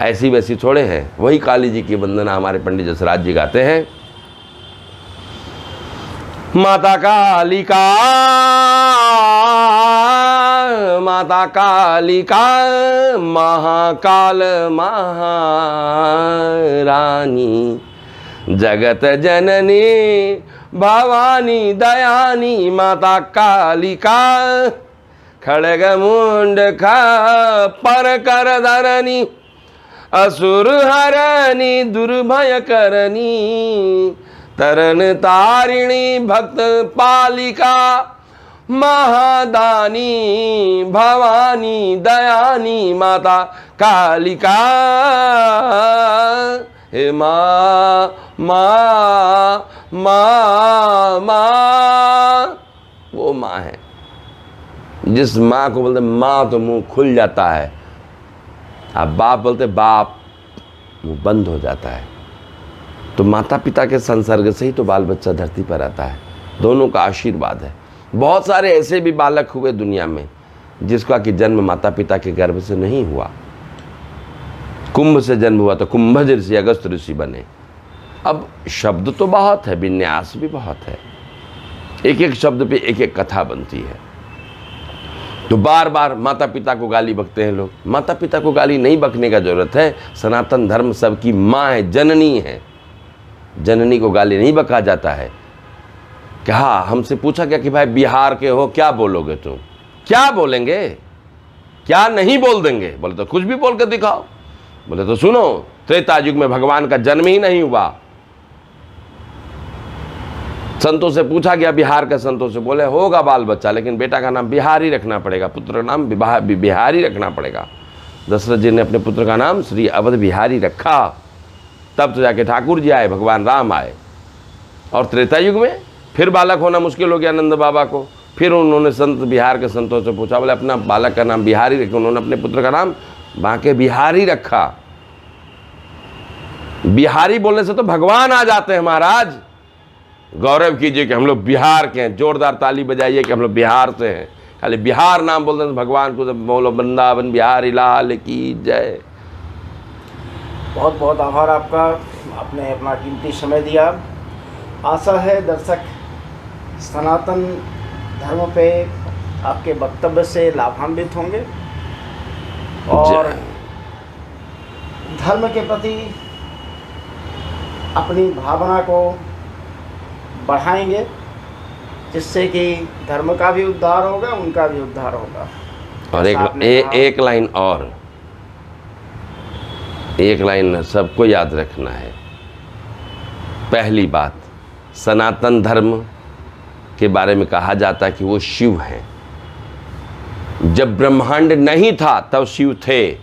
ऐसी वैसी थोड़े हैं। वही काली जी की वंदना हमारे पंडित जसराज जी गाते हैं। माता कालिका माता कालिका महाकाल महारानी, जगत जननी भवानी दयानी माता कालिका, खड़ग मुंड पर कर धरनी, असुर हरनी दुर्भय करनी, तरन तारिणी भक्त पालिका, महादानी भवानी दयानी माता कालिका। हे माँ माँ माँ माँ, वो माँ है जिस माँ को बोलते माँ तो मुंह खुल जाता है, आप बाप बोलते बाप मुंह बंद हो जाता है। तो माता पिता के संसर्ग से ही तो बाल बच्चा धरती पर आता है, दोनों का आशीर्वाद है। बहुत सारे ऐसे भी बालक हुए दुनिया में जिसका कि जन्म माता पिता के गर्भ से नहीं हुआ। कुंभ से जन्म हुआ तो कुंभज ऋषि अगस्त ऋषि बने। अब शब्द तो बहुत है, विन्यास भी बहुत है, एक एक शब्द पे एक एक कथा बनती है। तो बार बार माता पिता को गाली बकते हैं लोग। माता पिता को गाली नहीं बकने का जरूरत है। सनातन धर्म सबकी माँ है, जननी है। जननी को गाली नहीं बका जाता है। क्या हमसे पूछा क्या कि भाई बिहार के हो, क्या बोलोगे तुम? क्या बोलेंगे, क्या नहीं बोल देंगे? बोले तो कुछ भी बोल कर दिखाओ। बोले तो सुनो, त्रेता युग में भगवान का जन्म ही नहीं हुआ। संतों से पूछा गया, बिहार के संतों से, बोले होगा बाल बच्चा लेकिन बेटा का नाम बिहारी रखना पड़ेगा, पुत्र का नाम बिहारी रखना पड़ेगा। दशरथ जी ने अपने पुत्र का नाम श्री अवध बिहारी रखा। तब तो जाके ठाकुर जी आए, भगवान राम आए। और त्रेता युग में फिर बालक होना मुश्किल हो गया नंद बाबा को। फिर उन्होंने संत बिहार के संतों से पूछा, बोले अपना बालक का नाम बिहारी रखे। उन्होंने अपने पुत्र का नाम बांके बिहारी रखा। बिहारी बोलने से तो भगवान आ जाते हैं महाराज। गौरव कीजिए कि हम लोग बिहार के हैं, जोरदार ताली बजाइए कि हम लोग बिहार से हैं। खाली बिहार नाम बोलते हैं तो भगवान को बोलो वृंदावन बिहारी लाल की जय। बहुत बहुत आभार आपका, आपने अपना कीमती समय दिया। आशा है दर्शक सनातन धर्म पे आपके वक्तव्य से लाभान्वित होंगे और धर्म के प्रति अपनी भावना को बढ़ाएंगे, जिससे कि धर्म का भी उद्धार होगा, उनका भी उद्धार होगा। और एक लाइन और, एक लाइन सबको याद रखना है। पहली बात, सनातन धर्म के बारे में कहा जाता है कि वो शिव हैं। जब ब्रह्मांड नहीं था तब शिव थे,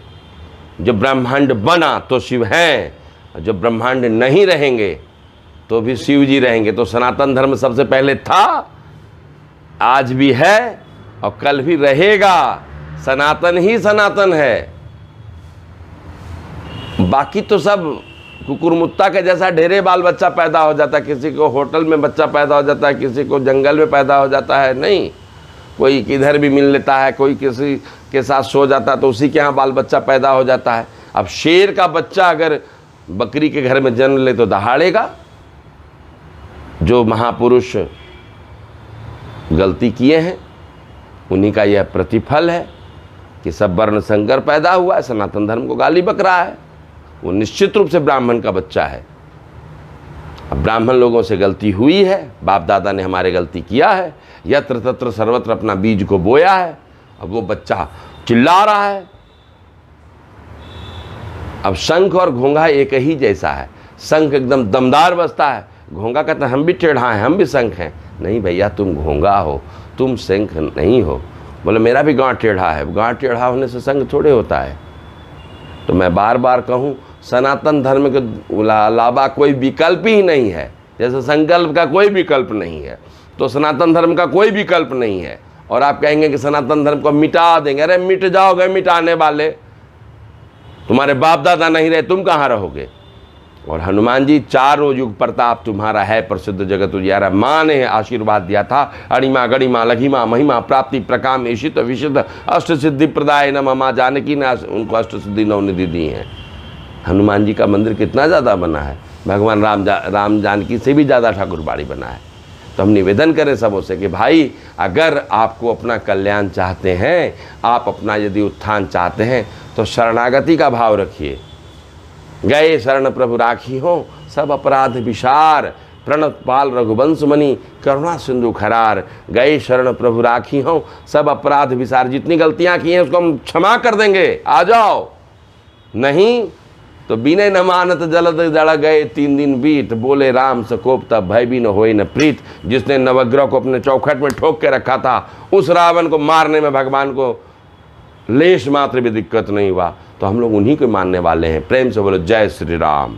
जब ब्रह्मांड बना तो शिव हैं, और जब ब्रह्मांड नहीं रहेंगे तो भी शिव जी रहेंगे। तो सनातन धर्म सबसे पहले था, आज भी है और कल भी रहेगा। सनातन ही सनातन है। बाकी तो सब कुकुरमुत्ता के जैसा ढेरे बाल बच्चा पैदा हो जाता है। किसी को होटल में बच्चा पैदा हो जाता है, किसी को जंगल में पैदा हो जाता है। नहीं, कोई किधर भी मिल लेता है, कोई किसी के साथ सो जाता है तो उसी के यहाँ बाल बच्चा पैदा हो जाता है। अब शेर का बच्चा अगर बकरी के घर में जन्म ले तो दहाड़ेगा। जो महापुरुष गलती किए हैं उन्हीं का यह प्रतिफल है कि सब वर्ण संकर पैदा हुआ है। सनातन धर्म को गाली बक रहा है, वो निश्चित रूप से ब्राह्मण का बच्चा है। अब ब्राह्मण लोगों से गलती हुई है, बाप दादा ने हमारे गलती किया है, यत्र तत्र सर्वत्र अपना बीज को बोया है। अब वो बच्चा चिल्ला रहा है। अब शंख और घोंघा एक ही जैसा है। शंख एकदम दमदार बजता है, घोंघा कहता है हम भी टेढ़ा हैं, हम भी शंख हैं। नहीं भैया, तुम घोंघा हो, तुम शंख नहीं हो। बोले मेरा भी गांठ टेढ़ा है। गांठ टेढ़ा होने से शंख थोड़े होता है। तो मैं बार बार कहूँ, सनातन धर्म के अलावा कोई विकल्प ही नहीं है। जैसे संकल्प का कोई विकल्प नहीं है, तो सनातन धर्म का कोई विकल्प नहीं है। और आप कहेंगे कि सनातन धर्म को मिटा देंगे। अरे मिट जाओगे मिटाने वाले, तुम्हारे बाप दादा नहीं रहे, तुम कहाँ रहोगे? और हनुमान जी, चारों युग प्रताप तुम्हारा है, प्रसिद्ध जगत उजियारा। माँ ने आशीर्वाद दिया था, अणिमा गणिमा लघिमा महिमा प्राप्ति प्रकाम ईशित विशित अष्ट सिद्धि प्रदाय नमः। माँ जानकी ने उनको अष्ट सिद्धि नवनिधि दी हैं। हनुमान जी का मंदिर कितना ज़्यादा बना है, भगवान राम जानकी से भी ज़्यादा ठाकुरबाड़ी बना है। तो हम निवेदन करें सबों से कि भाई अगर आपको अपना कल्याण चाहते हैं, आप अपना यदि उत्थान चाहते हैं, तो शरणागति का भाव रखिए। गए शरण प्रभु राखी हो, सब अपराध विसार, प्रणत पाल रघुवंश मणि, करुणा सिंधु खरार। गए शरण प्रभु राखी हो, सब अपराध विसार। जितनी गलतियां की हैं उसको हम क्षमा कर देंगे, आ जाओ। नहीं तो बिने न मानत जलद जड़ गए 3 दिन बीत, बोले राम सकोप तब भय भी न होए न प्रीत। जिसने नवग्रह को अपने चौखट में ठोक के रखा था, उस रावण को मारने में भगवान को लेश मात्र भी दिक्कत नहीं हुआ। तो हम लोग उन्हीं को मानने वाले हैं। प्रेम से बोलो जय श्री राम।